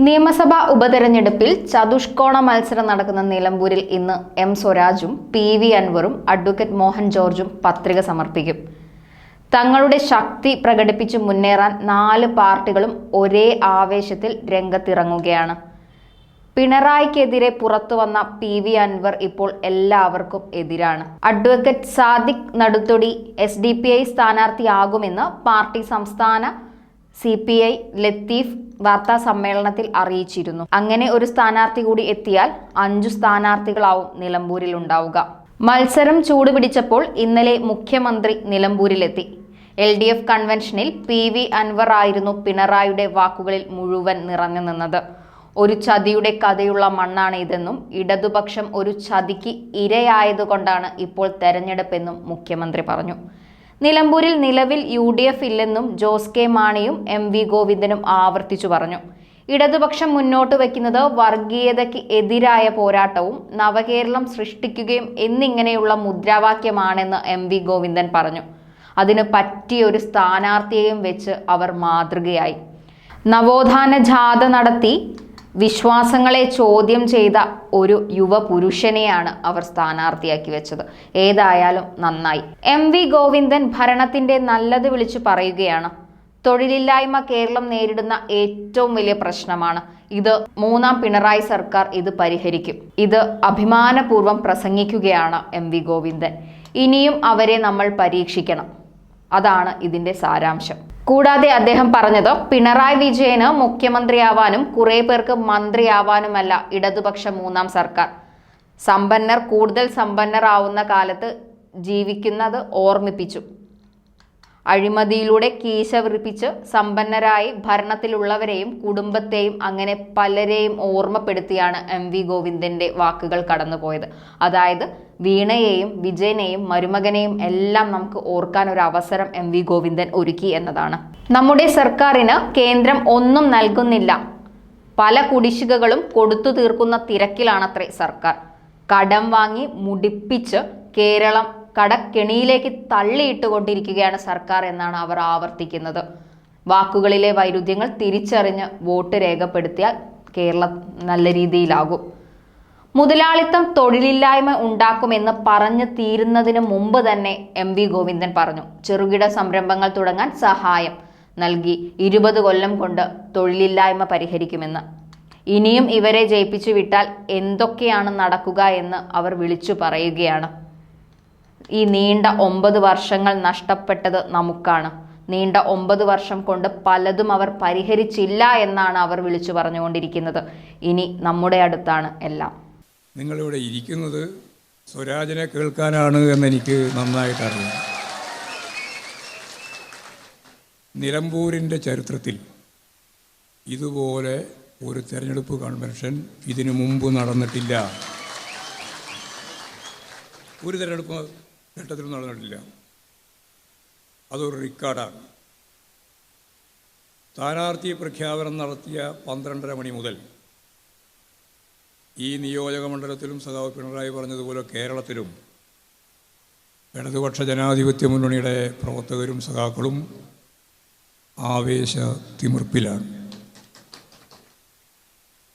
നിയമസഭാ ഉപതെരഞ്ഞെടുപ്പിൽ ചതുഷ്കോണ മത്സരം നടക്കുന്ന നിലമ്പൂരിൽ ഇന്ന് എം സ്വരാജും പി.വി. അൻവറും അഡ്വക്കേറ്റ് മോഹൻ ജോർജും പത്രിക സമർപ്പിക്കും. തങ്ങളുടെ ശക്തി പ്രകടിപ്പിച്ച് മുന്നേറാൻ 4 പാർട്ടികളും ഒരേ ആവേശത്തിൽ രംഗത്തിറങ്ങുകയാണ്. പിണറായിക്കെതിരെ പുറത്തുവന്ന പി.വി. അൻവർ ഇപ്പോൾ എല്ലാവർക്കും എതിരാണ്. അഡ്വക്കേറ്റ് സാദിഖ് നടുത്തൊടി SDPI സ്ഥാനാർത്ഥിയാകുമെന്ന് പാർട്ടി സംസ്ഥാന CPI ലത്തീഫ് വാർത്താ സമ്മേളനത്തിൽ അറിയിച്ചിരുന്നു. അങ്ങനെ ഒരു സ്ഥാനാർത്ഥി കൂടി എത്തിയാൽ 5 സ്ഥാനാർത്ഥികളാവും നിലമ്പൂരിൽ ഉണ്ടാവുക. മത്സരം ചൂടുപിടിച്ചപ്പോൾ ഇന്നലെ മുഖ്യമന്ത്രി നിലമ്പൂരിലെത്തി. LDF കൺവെൻഷനിൽ പി.വി. അൻവർ ആയിരുന്നു പിണറായിയുടെ വാക്കുകളിൽ മുഴുവൻ നിറഞ്ഞു നിന്നത്. ഒരു ചതിയുടെ കഥയുള്ള മണ്ണാണ് ഇതെന്നും ഇടതുപക്ഷം ഒരു ചതിക്ക് ഇരയായതുകൊണ്ടാണ് ഇപ്പോൾ തെരഞ്ഞെടുപ്പെന്നും മുഖ്യമന്ത്രി പറഞ്ഞു. നിലമ്പൂരിൽ നിലവിൽ UDF ഇല്ലെന്നും ജോസ് കെ മാണിയും MV ഗോവിന്ദനും ആവർത്തിച്ചു പറഞ്ഞു. ഇടതുപക്ഷം മുന്നോട്ട് വയ്ക്കുന്നത് വർഗീയതയ്ക്ക് എതിരായ പോരാട്ടവും നവകേരളം സൃഷ്ടിക്കുകയും എന്നിങ്ങനെയുള്ള മുദ്രാവാക്യമാണെന്ന് MV ഗോവിന്ദൻ പറഞ്ഞു. അതിന് പറ്റിയൊരു സ്ഥാനാർത്ഥിയെയും വെച്ച് അവർ മാതൃകയായി. നവോത്ഥാന ജാഥ നടത്തി വിശ്വാസങ്ങളെ ചോദ്യം ചെയ്ത ഒരു യുവപുരുഷനെയാണ് അവർ സ്ഥാനാർത്ഥിയാക്കി വെച്ചത്. ഏതായാലും നന്നായി. MV ഗോവിന്ദൻ ഭരണത്തിന്റെ നല്ലത് വിളിച്ചു പറയുകയാണ്. തൊഴിലില്ലായ്മ കേരളം നേരിടുന്ന ഏറ്റവും വലിയ പ്രശ്നമാണ്. ഇത് 3ാം പിണറായി സർക്കാർ ഇത് പരിഹരിക്കും. ഇത് അഭിമാനപൂർവ്വം പ്രസംഗിക്കുകയാണ് MV ഗോവിന്ദൻ. ഇനിയും അവരെ നമ്മൾ പരീക്ഷിക്കണം. അതാണ് ഇതിന്റെ സാരാംശം. കൂടാതെ അദ്ദേഹം പറഞ്ഞത് പിണറായി വിജയന് മുഖ്യമന്ത്രിയാവാനും കുറെ പേർക്ക് മന്ത്രിയാവാനുമല്ല ഇടതുപക്ഷ 3ാം സർക്കാർ. സമ്പന്നർ കൂടുതൽ സമ്പന്നരാവുന്ന കാലത്ത് ജീവിക്കുന്നത് ഓർമ്മിപ്പിച്ചു. അഴിമതിയിലൂടെ കീശ വിറിപ്പിച്ച് സമ്പന്നരായി ഭരണത്തിലുള്ളവരെയും കുടുംബത്തെയും അങ്ങനെ പലരെയും ഓർമ്മപ്പെടുത്തിയാണ് MV ഗോവിന്ദന്റെ വാക്കുകൾ കടന്നുപോയത്. അതായത് വീണയെയും വിജയനെയും മരുമകനെയും എല്ലാം നമുക്ക് ഓർക്കാൻ ഒരു അവസരം MV ഗോവിന്ദൻ ഒരുക്കി എന്നതാണ്. നമ്മുടെ സർക്കാരിന് കേന്ദ്രം ഒന്നും നൽകുന്നില്ല. പല കുടിശ്ശികകളും കൊടുത്തു തീർക്കുന്ന തിരക്കിലാണത്രേ സർക്കാർ. കടം വാങ്ങി മുടിപ്പിച്ച് കേരളം കടക്കെണിയിലേക്ക് തള്ളിയിട്ടുകൊണ്ടിരിക്കുകയാണ് സർക്കാർ എന്നാണ് അവർ ആവർത്തിക്കുന്നത്. വാക്കുകളിലെ വൈരുദ്ധ്യങ്ങൾ തിരിച്ചറിഞ്ഞ് വോട്ട് രേഖപ്പെടുത്തിയാൽ കേരളം നല്ല രീതിയിലാകും. മുതലാളിത്തം തൊഴിലില്ലായ്മ ഉണ്ടാക്കുമെന്ന് പറഞ്ഞു തീരുന്നതിന് മുമ്പ് തന്നെ MV ഗോവിന്ദൻ പറഞ്ഞു. ചെറുകിട സംരംഭങ്ങൾ തുടങ്ങാൻ സഹായം നൽകി 20 കൊല്ലം കൊണ്ട് തൊഴിലില്ലായ്മ പരിഹരിക്കുമെന്ന്. ഇനിയും ഇവരെ ജയിപ്പിച്ചു വിട്ടാൽ എന്തൊക്കെയാണ് നടക്കുക എന്ന് അവർ വിളിച്ചു പറയുകയാണ്. ഈ നീണ്ട 9 വർഷങ്ങൾ നഷ്ടപ്പെട്ടത് നമുക്കാണ്. നീണ്ട 9 വർഷം കൊണ്ട് പലതും അവർ പരിഹരിച്ചില്ല എന്നാണ് അവർ വിളിച്ചു പറഞ്ഞുകൊണ്ടിരിക്കുന്നത്. ഇനി നമ്മുടെ അടുത്താണ് എല്ലാം. നിങ്ങളിവിടെ ഇരിക്കുന്നത് സ്വരാജിനെ കേൾക്കാനാണ് എന്നെനിക്ക് നന്നായിട്ട് അറിയാം. നിലമ്പൂരിൻ്റെ ചരിത്രത്തിൽ ഇതുപോലെ ഒരു തെരഞ്ഞെടുപ്പ് കൺവെൻഷൻ ഇതിനു മുമ്പ് നടന്നിട്ടില്ല. ഒരു തെരഞ്ഞെടുപ്പ് ഘട്ടത്തിലും നടന്നിട്ടില്ല. അതൊരു റെക്കോർഡാണ്. സ്ഥാനാർത്ഥി പ്രഖ്യാപനം നടത്തിയ 12:30 മണി മുതൽ ഈ നിയോജക മണ്ഡലത്തിലും സഖാവ് പിണറായി പറഞ്ഞതുപോലെ കേരളത്തിലും ഇടതുപക്ഷ ജനാധിപത്യ മുന്നണിയുടെ പ്രവർത്തകരും സഖാക്കളും ആവേശ തിമിർപ്പിലാണ്.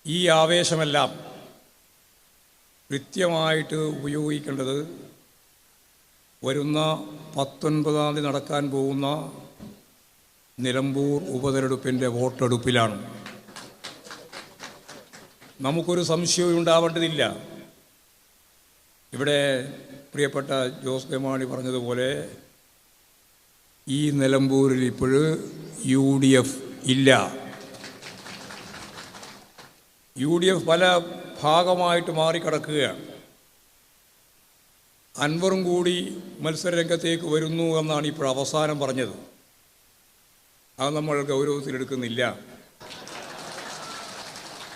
ഈ ആവേശമെല്ലാം കൃത്യമായിട്ട് ഉപയോഗിക്കേണ്ടത് വരുന്ന 19-ാം തീയതി നടക്കാൻ പോകുന്ന നിലമ്പൂർ ഉപതെരഞ്ഞെടുപ്പിൻ്റെ വോട്ടെടുപ്പിലാണ്. നമുക്കൊരു സംശയവും ഉണ്ടാവേണ്ടതില്ല. ഇവിടെ പ്രിയപ്പെട്ട ജോസ് കെ മാണി പറഞ്ഞതുപോലെ ഈ നിലമ്പൂരിൽ ഇപ്പോഴ് UDF ഇല്ല. UDF പല ഭാഗമായിട്ട് മാറിക്കിടക്കുകയാണ്. അൻവറും കൂടി മത്സരരംഗത്തേക്ക് വരുന്നു എന്നാണ് ഇപ്പോൾ അവസാനം പറഞ്ഞത്. അത് നമ്മൾ ഗൗരവത്തിലെടുക്കുന്നില്ല.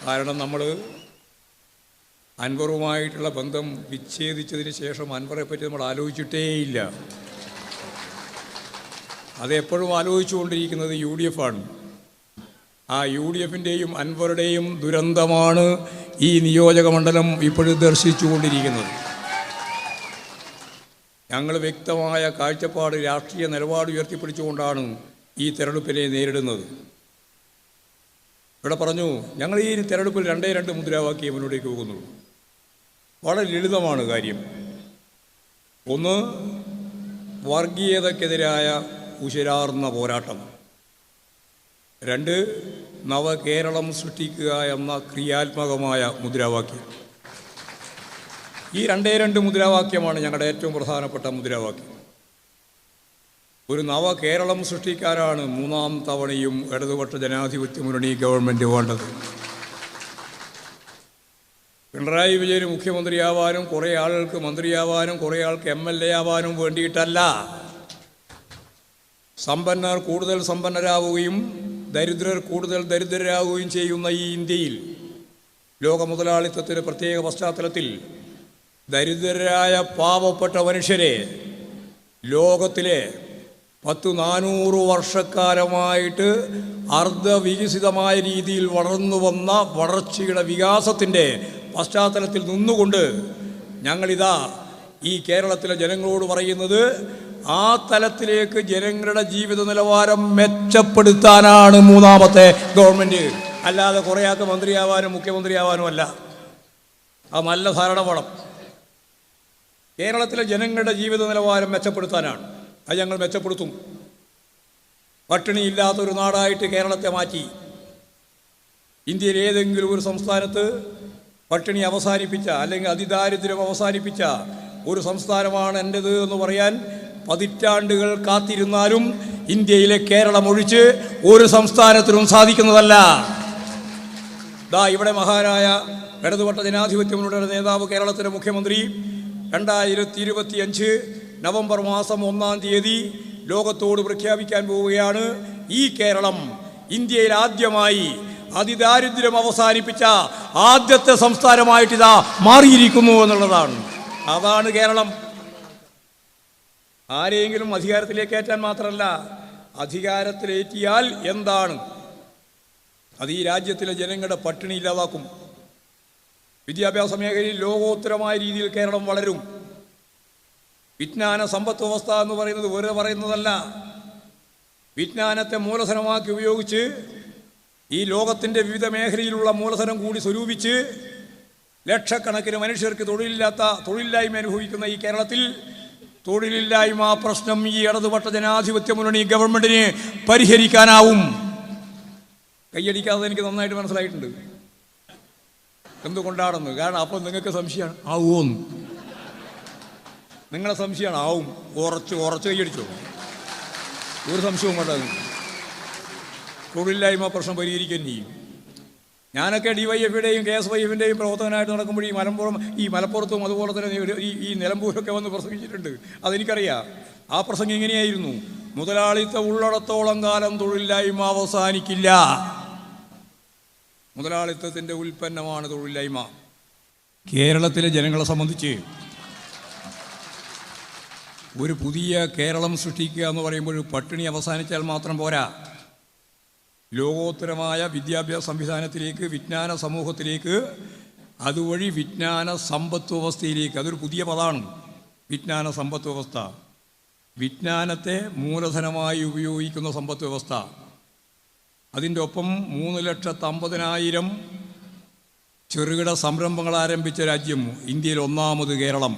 കാരണം നമ്മൾ അൻവറുമായിട്ടുള്ള ബന്ധം വിച്ഛേദിച്ചതിന് ശേഷം അൻവറെ പറ്റി നമ്മൾ ആലോചിച്ചിട്ടേയില്ല. അതെപ്പോഴും ആലോചിച്ചുകൊണ്ടിരിക്കുന്നത് UDF ആണ്. ആ UDFിൻ്റെയും അൻവറുടെയും ദുരന്തമാണ് ഈ നിയോജക മണ്ഡലം ഇപ്പോഴും ദർശിച്ചുകൊണ്ടിരിക്കുന്നത്. ഞങ്ങൾ വ്യക്തമായ കാഴ്ചപ്പാട്, രാഷ്ട്രീയ നിലപാട് ഉയർത്തിപ്പിടിച്ചുകൊണ്ടാണ് ഈ തെരഞ്ഞെടുപ്പിനെ നേരിടുന്നത്. ഇവിടെ പറഞ്ഞു ഞങ്ങൾ ഈ തെരഞ്ഞെടുപ്പിൽ 2 മുദ്രാവാക്യം മുന്നോട്ടേക്ക് പോകുന്നുള്ളൂ. വളരെ ലളിതമാണ് കാര്യം. ഒന്ന്, വർഗീയതക്കെതിരായ ഉശിരാർന്ന പോരാട്ടം. 2, നവകേരളം സൃഷ്ടിക്കുക എന്ന ക്രിയാത്മകമായ മുദ്രാവാക്യം. ഈ 2 മുദ്രാവാക്യമാണ് ഞങ്ങളുടെ ഏറ്റവും പ്രധാനപ്പെട്ട മുദ്രാവാക്യം. ഒരു നവകേരളം സൃഷ്ടിക്കാനാണ് 3ാം തവണയും ഇടതുപക്ഷ ജനാധിപത്യ മുന്നണി ഗവൺമെൻറ് വേണ്ടത്. പിണറായി വിജയന് മുഖ്യമന്ത്രിയാവാനും കുറേ ആളുകൾക്ക് മന്ത്രിയാവാനും കുറേ ആൾക്ക് MLA ആവാനും വേണ്ടിയിട്ടല്ല. സമ്പന്നർ കൂടുതൽ സമ്പന്നരാവുകയും ദരിദ്രർ കൂടുതൽ ദരിദ്രരാകുകയും ചെയ്യുന്ന ഈ ഇന്ത്യയിൽ ലോക മുതലാളിത്തത്തിൻ്റെ പ്രത്യേക പശ്ചാത്തലത്തിൽ ദരിദ്രരായ പാവപ്പെട്ട മനുഷ്യരെ ലോകത്തിലെ 400 വർഷക്കാലമായിട്ട് അർദ്ധവികസിതമായ രീതിയിൽ വളർന്നു വന്ന വളർച്ചയുടെ വികാസത്തിൻ്റെ പശ്ചാത്തലത്തിൽ നിന്നുകൊണ്ട് ഞങ്ങളിതാ ഈ കേരളത്തിലെ ജനങ്ങളോട് പറയുന്നത് ആ തലത്തിലേക്ക് ജനങ്ങളുടെ ജീവിത നിലവാരം മെച്ചപ്പെടുത്താനാണ് 3ാമത്തെ ഗവൺമെൻറ്. അല്ലാതെ കുറേ ആൾക്ക് മന്ത്രിയാവാനും മുഖ്യമന്ത്രിയാവാനും അല്ല. ആ നല്ല ധാരണ വേണം. കേരളത്തിലെ ജനങ്ങളുടെ ജീവിത നിലവാരം മെച്ചപ്പെടുത്താനാണ്. അത് ഞങ്ങൾ മെച്ചപ്പെടുത്തും. പട്ടിണിയില്ലാത്തൊരു നാടായിട്ട് കേരളത്തെ മാറ്റി. ഇന്ത്യയിൽ ഏതെങ്കിലും ഒരു സംസ്ഥാനത്ത് പട്ടിണി അവസാനിപ്പിച്ച അല്ലെങ്കിൽ അതിദാരിദ്ര്യം അവസാനിപ്പിച്ച ഒരു സംസ്ഥാനമാണ് എൻ്റേത് എന്ന് പറയാൻ പതിറ്റാണ്ടുകൾ കാത്തിരുന്നാലും ഇന്ത്യയിലെ കേരളം ഒഴിച്ച് ഒരു സംസ്ഥാനത്തിനും സാധിക്കുന്നതല്ല. ഇവിടെ മഹാനായ ഇടതുപക്ഷ ജനാധിപത്യ മുന്നണിയുടെ നേതാവ് കേരളത്തിലെ മുഖ്യമന്ത്രി 2025 നവംബർ മാസം 1-ാം തീയതി ലോകത്തോട് പ്രഖ്യാപിക്കാൻ പോവുകയാണ് ഈ കേരളം ഇന്ത്യയിൽ ആദ്യമായി അതിദാരിദ്ര്യം അവസാനിപ്പിച്ച ആദ്യത്തെ സംസ്ഥാനമായിട്ടിതാ മാറിയിരിക്കുന്നു എന്നുള്ളതാണ്. അതാണ് കേരളം. ആരെയെങ്കിലും അധികാരത്തിലേക്ക് കയറ്റാൻ മാത്രമല്ല, അധികാരത്തിലേറ്റിയാൽ എന്താണ് അത്? ഈ രാജ്യത്തിലെ ജനങ്ങളുടെ പട്ടിണി ഇല്ലാതാക്കും. വിദ്യാഭ്യാസ മേഖലയിൽ ലോകോത്തരമായ രീതിയിൽ കേരളം വളരും. വിജ്ഞാന സമ്പത്ത് വ്യവസ്ഥ എന്ന് പറയുന്നത് വെറുതെ പറയുന്നതല്ല. വിജ്ഞാനത്തെ മൂലധനമാക്കി ഉപയോഗിച്ച് ഈ ലോകത്തിൻ്റെ വിവിധ മേഖലയിലുള്ള മൂലധനം കൂടി സ്വരൂപിച്ച് ലക്ഷക്കണക്കിന് മനുഷ്യർക്ക് തൊഴിലില്ലായ്മ അനുഭവിക്കുന്ന ഈ കേരളത്തിൽ തൊഴിലില്ലായ്മ പ്രശ്നം ഈ ഇടതുപക്ഷ ജനാധിപത്യ മുന്നണി ഗവൺമെൻറ്റിന് പരിഹരിക്കാനാവും. കൈയടിക്കാതെ എനിക്ക് നന്നായിട്ട് മനസ്സിലായിട്ടുണ്ട് എന്തുകൊണ്ടാണെന്ന്. കാരണം അപ്പം നിങ്ങൾക്ക് സംശയമാണ് ആവുമോന്ന്. നിങ്ങളെ സംശയമാണ് ആവും. ഉറച്ച് കൈയടിച്ചോ. ഒരു സംശയവും വേണ്ടത്. തൊഴിലില്ലായ്മ പ്രശ്നം പരിഹരിക്കുകയും ചെയ്യും. ഞാനൊക്കെ DYFയുടെയും KSYFിൻ്റെയും പ്രവർത്തകനായിട്ട് നടക്കുമ്പോൾ ഈ മലപ്പുറത്തും അതുപോലെ തന്നെ ഈ നിലമ്പൂരൊക്കെ വന്ന് പ്രസംഗിച്ചിട്ടുണ്ട്. അതെനിക്കറിയാം. ആ പ്രസംഗം ഇങ്ങനെയായിരുന്നു: മുതലാളിത്തം ഉള്ളിടത്തോളം കാലം തൊഴിലില്ലായ്മ അവസാനിക്കില്ല. മുതലാളിത്തത്തിൻ്റെ ഉൽപ്പന്നമാണ് തൊഴിലില്ലായ്മ. കേരളത്തിലെ ജനങ്ങളെ സംബന്ധിച്ച് ഒരു പുതിയ കേരളം സൃഷ്ടിക്കുക എന്ന് പറയുമ്പോൾ പട്ടിണി അവസാനിച്ചാൽ മാത്രം പോരാ. ലോകോത്തരമായ വിദ്യാഭ്യാസ സംവിധാനത്തിലേക്ക്, വിജ്ഞാന സമൂഹത്തിലേക്ക്, അതുവഴി വിജ്ഞാന സമ്പത്ത് വ്യവസ്ഥയിലേക്ക്. അതൊരു പുതിയ പദമാണ്, വിജ്ഞാന സമ്പത്ത് വ്യവസ്ഥ. വിജ്ഞാനത്തെ മൂലധനമായി ഉപയോഗിക്കുന്ന സമ്പത്ത് വ്യവസ്ഥ. അതിൻ്റെ ഒപ്പം 3,50,000 ചെറുകിട സംരംഭങ്ങൾ ആരംഭിച്ച രാജ്യം ഇന്ത്യയിൽ 1ാമത് കേരളം.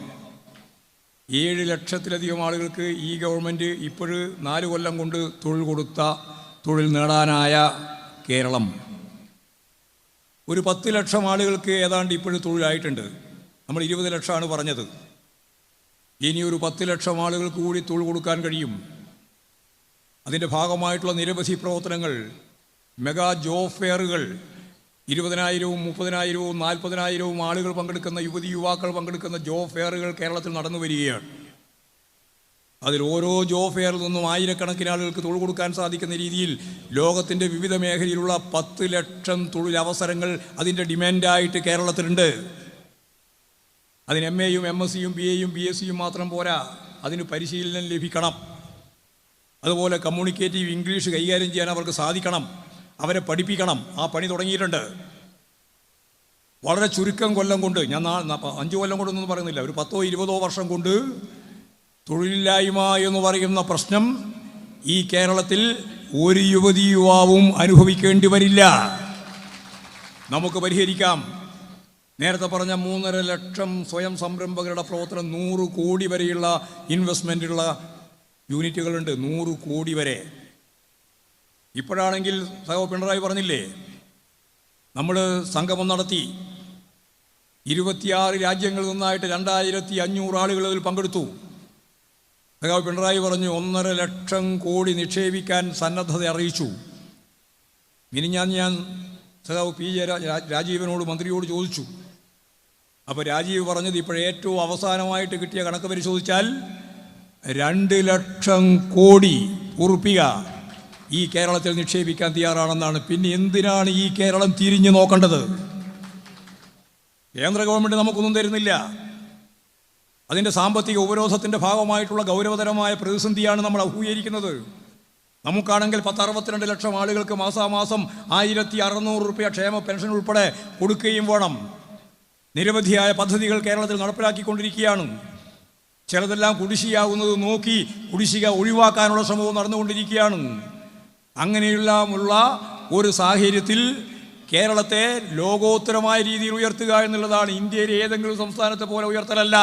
7 ലക്ഷത്തിലധികം ആളുകൾക്ക് ഈ ഗവൺമെൻറ് ഇപ്പോഴ് 4 കൊല്ലം കൊണ്ട് തൊഴിൽ നേടാനായ കേരളം. ഒരു 10 ലക്ഷം ആളുകൾക്ക് ഏതാണ്ട് ഇപ്പോഴും തൊഴിലായിട്ടുണ്ട്. നമ്മൾ 20 ലക്ഷമാണ് പറഞ്ഞത്. ഇനി ഒരു 10 ലക്ഷം ആളുകൾക്ക് കൂടി തൊഴിൽ കൊടുക്കാൻ കഴിയും. അതിൻ്റെ ഭാഗമായിട്ടുള്ള നിരവധി പ്രവർത്തനങ്ങൾ, മെഗാ ജോബ് ഫെയറുകൾ, 20,000-വും 30,000-വും 40,000-വും ആളുകൾ പങ്കെടുക്കുന്ന, യുവാക്കൾ പങ്കെടുക്കുന്ന ജോബ് ഫെയറുകൾ കേരളത്തിൽ നടന്നു വരികയാണ്. അതിൽ ഓരോ ജോബ് ഫെയറിൽ നിന്നും ആയിരക്കണക്കിന് ആളുകൾക്ക് തൊഴിൽ കൊടുക്കാൻ സാധിക്കുന്ന രീതിയിൽ ലോകത്തിൻ്റെ വിവിധ മേഖലയിലുള്ള 10 ലക്ഷം തൊഴിലവസരങ്ങൾ അതിൻ്റെ ഡിമാൻഡായിട്ട് കേരളത്തിലുണ്ട്. അതിന് MAയും MSCയും BAയും BSCയും മാത്രം പോരാ, അതിന് പരിശീലനം ലഭിക്കണം. അതുപോലെ കമ്മ്യൂണിക്കേറ്റീവ് ഇംഗ്ലീഷ് കൈകാര്യം ചെയ്യാൻ അവർക്ക് സാധിക്കണം. അവരെ പഠിപ്പിക്കണം. ആ പണി തുടങ്ങിയിട്ടുണ്ട്. വളരെ ചുരുക്കം കൊല്ലം കൊണ്ട്, ഞാൻ 5 കൊല്ലം കൊണ്ടൊന്നും പറയുന്നില്ല, ഒരു 10-20 വർഷം കൊണ്ട് തൊഴിലില്ലായ്മ എന്ന് പറയുന്ന പ്രശ്നം ഈ കേരളത്തിൽ ഒരു യുവതി യുവാവും അനുഭവിക്കേണ്ടി വരില്ല. നമുക്ക് പരിഹരിക്കാം. നേരത്തെ പറഞ്ഞ 3.5 ലക്ഷം സ്വയം സംരംഭകരുടെ പ്രവർത്തനം 100 കോടി വരെയുള്ള ഇൻവെസ്റ്റ്മെൻറ്റുള്ള യൂണിറ്റുകളുണ്ട്, 100 കോടി വരെ. ഇപ്പോഴാണെങ്കിൽ സഹോ പിണറായി പറഞ്ഞില്ലേ, നമ്മൾ സംഗമം നടത്തി, 26 രാജ്യങ്ങളിൽ നിന്നായിട്ട് 2500 ആളുകൾ അതിൽ പങ്കെടുത്തു. സഖാവ് പിണറായി പറഞ്ഞു 1.5 ലക്ഷം കോടി നിക്ഷേപിക്കാൻ സന്നദ്ധത അറിയിച്ചു. മിനിഞ്ഞാന്ന് ഞാൻ സഖാവ് പി ജെ രാജീവനോട്, മന്ത്രിയോട് ചോദിച്ചു. അപ്പോൾ രാജീവ് പറഞ്ഞത് ഇപ്പോഴേറ്റവും അവസാനമായിട്ട് കിട്ടിയ കണക്ക് പരിശോധിച്ചാൽ 2 ലക്ഷം കോടി ഉറുപ്പിക ഈ കേരളത്തിൽ നിക്ഷേപിക്കാൻ തയ്യാറാണെന്നാണ്. പിന്നെ എന്തിനാണ് ഈ കേരളം തിരിഞ്ഞു നോക്കേണ്ടത്? കേന്ദ്ര ഗവൺമെൻറ് നമുക്കൊന്നും തരുന്നില്ല. അതിൻ്റെ സാമ്പത്തിക ഉപരോധത്തിൻ്റെ ഭാഗമായിട്ടുള്ള ഗൗരവതരമായ പ്രതിസന്ധിയാണ് നമ്മൾ അഭിമുഖീകരിക്കുന്നത്. നമുക്കാണെങ്കിൽ 62 ലക്ഷം ആളുകൾക്ക് മാസാമാസം 1600 രൂപ ക്ഷേമ പെൻഷൻ ഉൾപ്പെടെ കൊടുക്കുകയും വേണം. നിരവധിയായ പദ്ധതികൾ കേരളത്തിൽ നടപ്പിലാക്കിക്കൊണ്ടിരിക്കുകയാണ്. ചിലതെല്ലാം കുടിശ്ശികയാകുന്നത് നോക്കി കുടിശ്ശിക ഒഴിവാക്കാനുള്ള ശ്രമവും നടന്നുകൊണ്ടിരിക്കുകയാണ്. അങ്ങനെയെല്ലാമുള്ള ഒരു സാഹചര്യത്തിൽ കേരളത്തെ ലോകോത്തരമായ രീതിയിൽ ഉയർത്തുക എന്നുള്ളതാണ്. ഇന്ത്യയിലെ ഏതെങ്കിലും സംസ്ഥാനത്തെ പോലെ ഉയർത്തലല്ല.